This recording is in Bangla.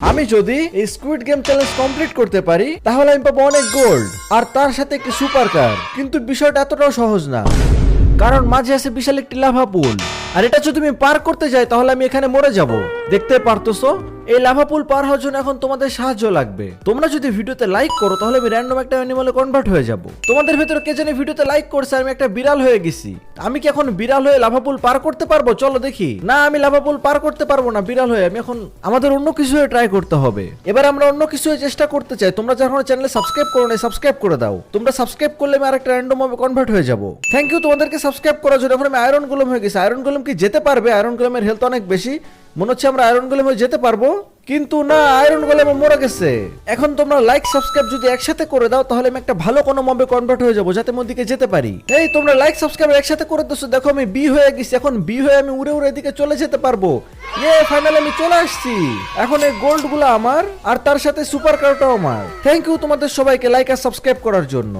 আমি যদি এই স্কুইড গেম চ্যালেঞ্জ কমপ্লিট করতে পারি তাহলে আমি পাবো অনেক গোল্ড আর তার সাথে একটি সুপার কার। কিন্তু বিষয়টা এতটাও সহজ না, কারণ মাঝে আছে বিশাল একটি লাভা পুল, আর এটা যদি আমি পার করতে যাই তাহলে আমি এখানে মরে যাব। দেখতে পারতেছো এই লাভা পুল পার হওয়ার জন্য এখন তোমাদের সাহায্য লাগবে। তোমরা যদি ভিডিওতে লাইক করো তাহলে আমি র্যান্ডম একটা অ্যানিমালে কনভার্ট হয়ে যাব। তোমাদের ভেতরে কে জানে ভিডিওতে লাইক করছে আমি একটা বিড়াল হয়ে গেছি। আমি কি এখন বিড়াল হয়ে লাভা পুল পার করতে পারবো? চলো দেখি। না, আমি লাভা পুল পার করতে পারবো না বিড়াল হয়ে। আমি এখন আমাদের অন্য কিছু হয়ে ট্রাই করতে হবে। এবার আমরা অন্য কিছু হয়ে চেষ্টা করতে চাই। তোমরা যখন চ্যানেলে সাবস্ক্রাইব করো না, সাবস্ক্রাইব করে দাও। তোমরা সাবস্ক্রাইব করলে আমি আরেকটা র্যান্ডম ভাবে কনভার্ট হয়ে যাব। থ্যাংক ইউ তোমাদেরকে সাবস্ক্রাইব করার জন্য। এখন আমি আয়রন গোলেম হয়ে গেছি। আয়রন গোলেম কি যেতে পারবে? আয়রন গোলেমের হেলথ অনেক বেশি। মনে হচ্ছে আমরা আয়রন গোলেম হয়ে যেতে পারবো, কিন্তু না, আয়রন গোলেম মরে গেছে। এখন তোমরা লাইক সাবস্ক্রাইব যদি একসাথে করে দাও তাহলে আমি একটা ভালো কোনো মবে কনভার্ট হয়ে যাবো, যাতে মধ্যে যেতে পারি। এই তোমরা লাইক সাবস্ক্রাইব একসাথে করে দিচ্ছ, দেখো আমি বি হয়ে গেছি। এখন বি হয়ে আমি উড়ে উড়ে এদিকে চলে যেতে পারবো। ফাইনালি আমি চলে আসছি। এখন এই গোল্ড গুলো আমার, আর তার সাথে সুপার কারটাও আমার। থ্যাংক ইউ তোমাদের সবাইকে লাইক আর সাবস্ক্রাইব করার জন্য।